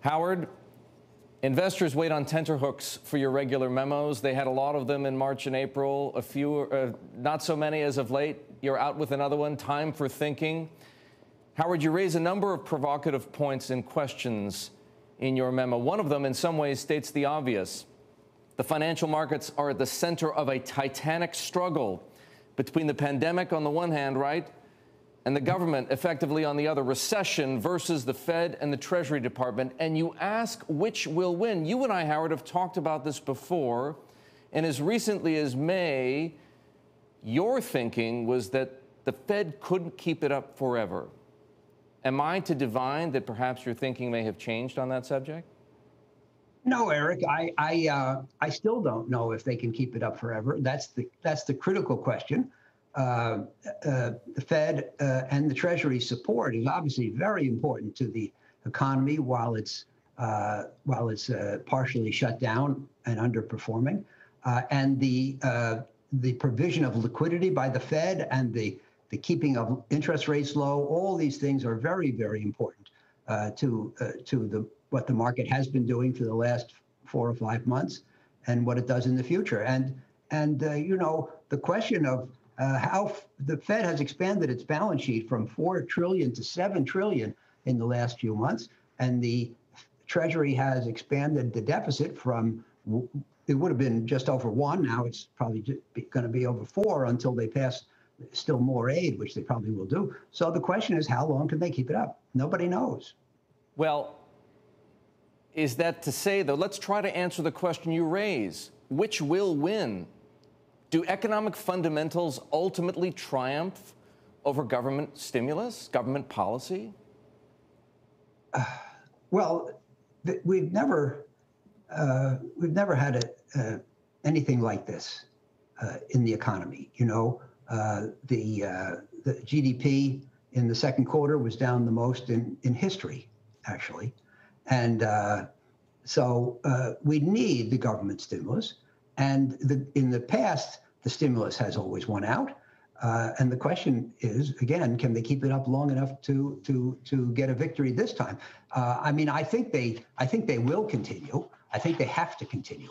Howard, investors wait on tenterhooks for your regular memos. They had a lot of them in March and April, a few, not so many as of late. You're out with another one, time for thinking. Howard, you raise a number of provocative points and questions in your memo. One of them, in some ways, states the obvious. The financial markets are at the center of a titanic struggle between the pandemic on the one hand, right, and the government effectively on the other, recession versus the Fed and the Treasury Department. And you ask which will win. You and I, Howard, have talked about this before. And as recently as May, your thinking was that the Fed couldn't keep it up forever. Am I to divine that perhaps your thinking may have changed on that subject? No, Eric, I still don't know if they can keep it up forever. That's the critical question. The Fed and the Treasury support is obviously very important to the economy while it's partially shut down and underperforming, and the provision of liquidity by the Fed and the keeping of interest rates low. All these things are very, very important to what the market has been doing for the last 4 or 5 months, and what it does in the future. And the question of how the Fed has expanded its balance sheet from $4 trillion to $7 trillion in the last few months, and the Treasury has expanded the deficit from, it would have been just over 1, now it's probably going to be over 4 until they pass still more aid, which they probably will do. So the question is, how long can they keep it up? Nobody knows. Well, is that to say, though, let's try to answer the question you raise. Which will win? Do economic fundamentals ultimately triumph over government stimulus, government policy? Well, we've never had anything like this in the economy. The GDP in the second quarter was down the most in history, actually, and so we need the government stimulus. And in the past, the stimulus has always won out. And the question is, again, can they keep it up long enough to get a victory this time? I think they will continue. I think they have to continue.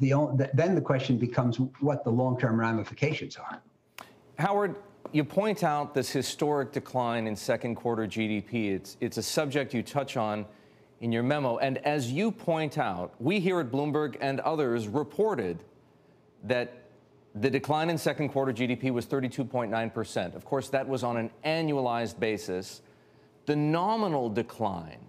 Then the question becomes what the long-term ramifications are. Howard, you point out this historic decline in second quarter GDP. It's a subject you touch on in your memo. And as you point out, we here at Bloomberg and others reported that the decline in second quarter GDP was 32.9%. Of course, that was on an annualized basis. The nominal decline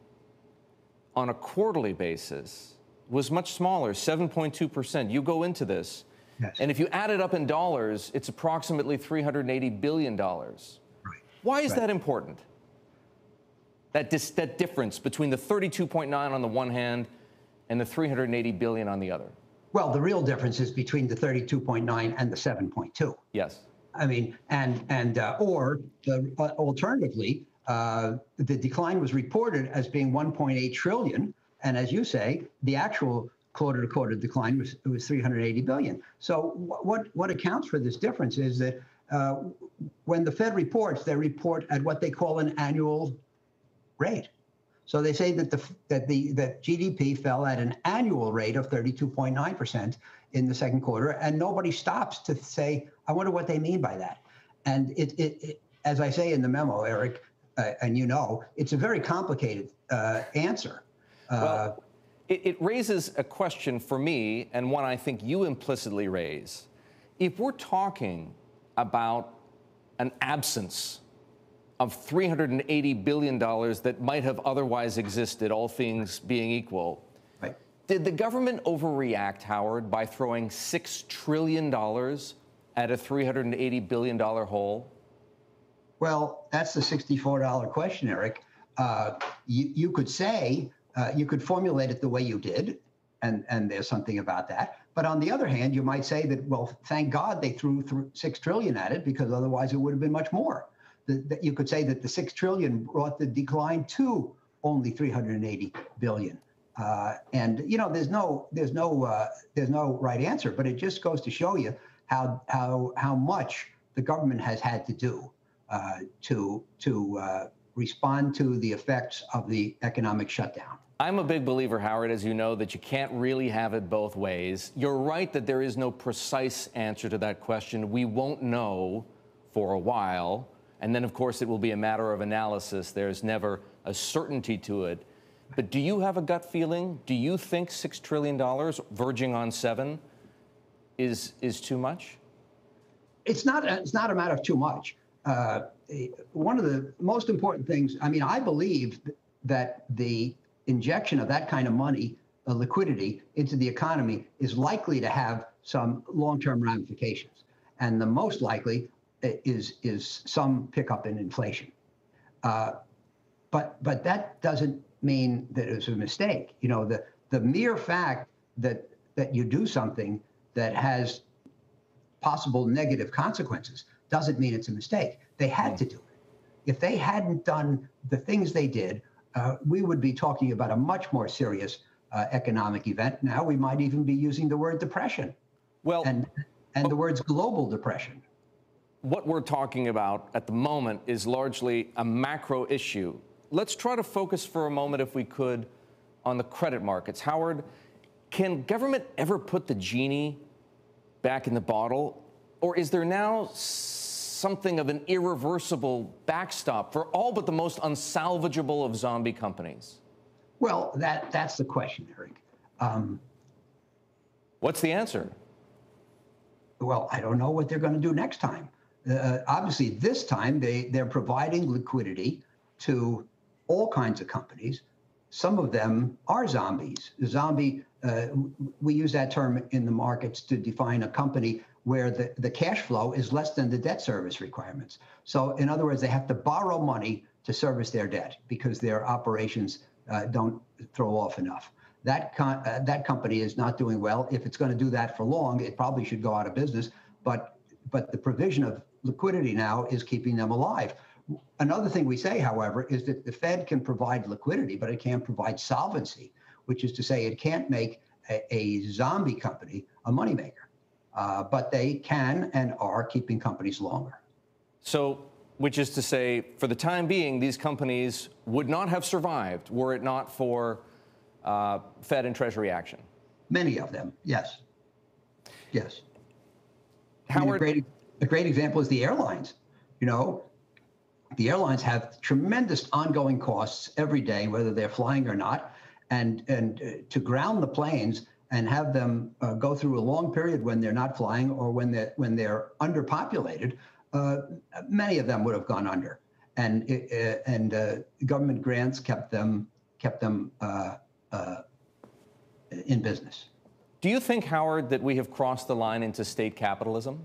on a quarterly basis was much smaller, 7.2%. You go into this, yes, and if you add it up in dollars, it's approximately $380 billion. Right. Why is that important? That difference between the 32.9 on the one hand and the 380 billion on the other? Well, the real difference is between the 32.9 and the 7.2. Yes. Alternatively, the decline was reported as being 1.8 trillion. And as you say, the actual quarter-to-quarter decline was 380 billion. So what accounts for this difference is that when the Fed reports, they report at what they call an annual rate. So they say that that GDP fell at an annual rate of 32.9% in the second quarter, and nobody stops to say, I wonder what they mean by that. And it as I say in the memo, Eric, and it's a very complicated answer. Well, it raises a question for me, and one I think you implicitly raise. If we're talking about an absence of $380 billion that might have otherwise existed, all things being equal, right, did the government overreact, Howard, by throwing $6 trillion at a $380 billion hole? Well, that's the $64 question, Eric. You could say, you could formulate it the way you did, and there's something about that. But on the other hand, you might say that, well, thank God they threw $6 trillion at it, because otherwise it would have been much more. That you could say that the $6 trillion brought the decline to only 380 billion. There's no right answer, but it just goes to show you how much the government has had to do to respond to the effects of the economic shutdown. I'm a big believer, Howard, as you know, that you can't really have it both ways. You're right that there is no precise answer to that question. We won't know for a while. And then, of course, it will be a matter of analysis. There's never a certainty to it. But do you have a gut feeling? Do you think $6 trillion, verging on 7, is too much? It's not a matter of too much. One of the most important things, I mean, I believe that the injection of that kind of money, liquidity into the economy, is likely to have some long-term ramifications. And the most likely is some pickup in inflation. But that doesn't mean that it was a mistake. You know, the mere fact that you do something that has possible negative consequences doesn't mean it's a mistake. They had to do it. If they hadn't done the things they did, we would be talking about a much more serious economic event. Now we might even be using the word depression. Well, and the words global depression. What we're talking about at the moment is largely a macro issue. Let's try to focus for a moment, if we could, on the credit markets. Howard, can government ever put the genie back in the bottle? Or is there now something of an irreversible backstop for all but the most unsalvageable of zombie companies? Well, that's the question, Erik. What's the answer? Well, I don't know what they're going to do next time. Obviously, this time they're providing liquidity to all kinds of companies. Some of them are zombies. Zombie, we use that term in the markets to define a company where the cash flow is less than the debt service requirements. So in other words, they have to borrow money to service their debt because their operations don't throw off enough. That company is not doing well. If it's going to do that for long, it probably should go out of business. But the provision of liquidity now is keeping them alive. Another thing we say, however, is that the Fed can provide liquidity, but it can't provide solvency, which is to say it can't make a zombie company a moneymaker. But they can and are keeping companies longer. So, which is to say, for the time being, these companies would not have survived were it not for Fed and Treasury action. Many of them, yes. Yes. Howard, I mean, a great example is the airlines. You know, the airlines have tremendous ongoing costs every day, whether they're flying or not, and to ground the planes and have them go through a long period when they're not flying or when they're underpopulated, many of them would have gone under, and government grants kept them in business. Do you think, Howard, that we have crossed the line into state capitalism?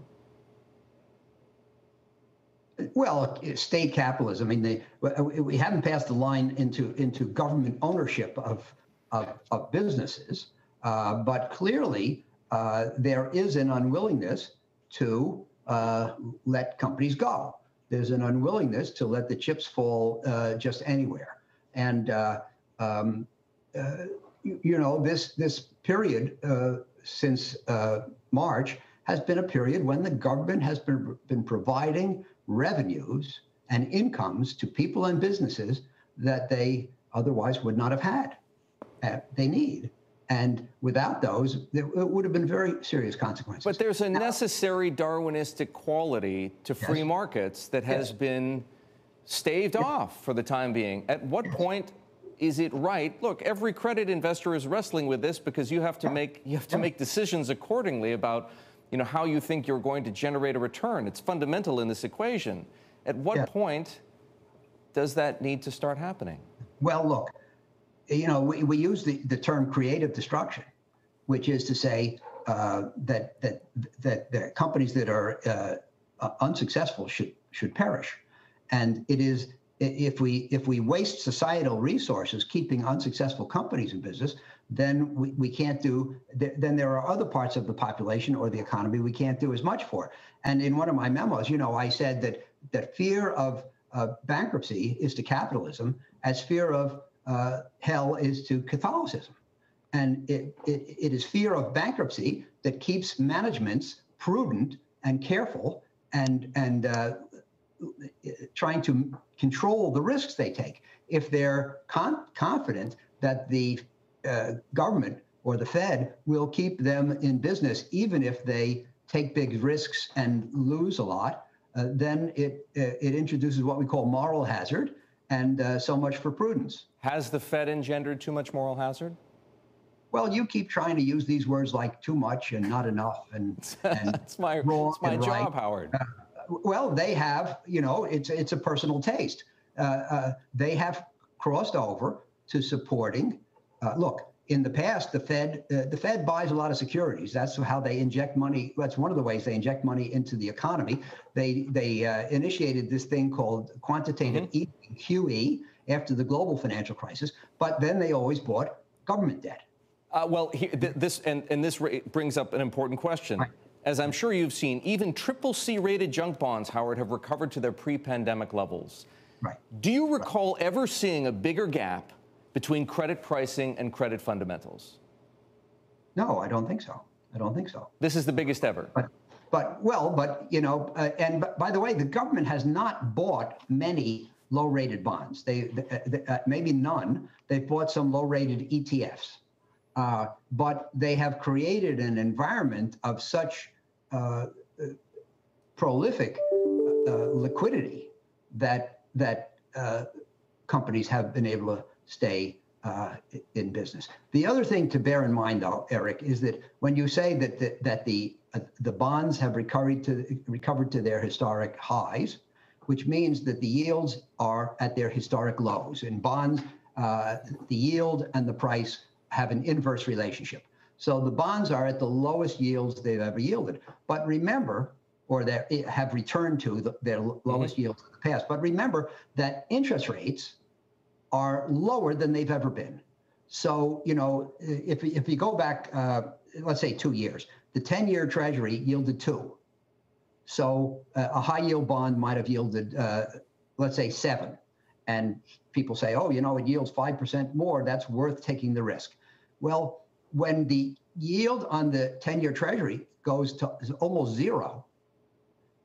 Well, state capitalism. I mean, we haven't passed the line into government ownership of businesses, but clearly there is an unwillingness to let companies go. There's an unwillingness to let the chips fall just anywhere, and you know, this period since March has been a period when the government has been providing revenues and incomes to people and businesses that they otherwise would not have had. They need. And without those, it would have been very serious consequences. But there's a necessary Darwinistic quality to free markets that has been staved off for the time being. At what point is it right? Look, every credit investor is wrestling with this because you have to make decisions accordingly about, you know, how you think you're going to generate a return. It's fundamental in this equation. At what point does that need to start happening? Well, look, you know, we use the term creative destruction, which is to say that the companies that are unsuccessful should perish, and it is. If we waste societal resources keeping unsuccessful companies in business, then we can't do. Then there are other parts of the population or the economy we can't do as much for. And in one of my memos, you know, I said that fear of bankruptcy is to capitalism as fear of hell is to Catholicism, and it is fear of bankruptcy that keeps managements prudent and careful and trying to control the risks they take. If they're confident that the government or the Fed will keep them in business, even if they take big risks and lose a lot, then it introduces what we call moral hazard, and so much for prudence. Has the Fed engendered too much moral hazard? Well, you keep trying to use these words like too much and not enough, and it's my job, right. Howard. Well, they have, it's a personal taste. They have crossed over to supporting. Look, in the past, the Fed buys a lot of securities. That's how they inject money. That's one of the ways they inject money into the economy. They initiated this thing called quantitative easing, QE, after the global financial crisis. But then they always bought government debt. This brings up an important question. Right. As I'm sure you've seen, even CCC rated junk bonds, Howard, have recovered to their pre-pandemic levels. Right. Do you recall ever seeing a bigger gap between credit pricing and credit fundamentals? No, I don't think so. I don't think so. This is the biggest ever. And by the way, the government has not bought many low-rated bonds. They maybe none. They've bought some low-rated ETFs. But they have created an environment of such prolific liquidity that companies have been able to stay in business. The other thing to bear in mind, though, Erik, is that when you say that the bonds have recovered to their historic highs, which means that the yields are at their historic lows. In bonds, the yield and the price have an inverse relationship. So the bonds are at the lowest yields they've ever yielded. But remember, or they have returned to their lowest yields in the past. But remember that interest rates are lower than they've ever been. So, if you go back, let's say 2 years, the 10-year Treasury yielded 2. So a high-yield bond might have yielded, let's say 7. And people say, oh, it yields 5% more. That's worth taking the risk. Well, when the yield on the 10-year Treasury goes to almost 0,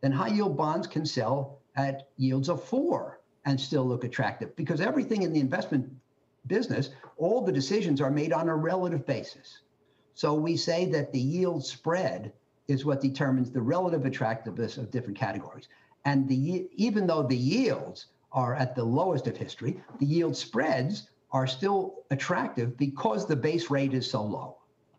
then high-yield bonds can sell at yields of 4 and still look attractive, because everything in the investment business, all the decisions are made on a relative basis. So we say that the yield spread is what determines the relative attractiveness of different categories. And even though the yields are at the lowest of history, the yield spreads are still attractive because the base rate is so low.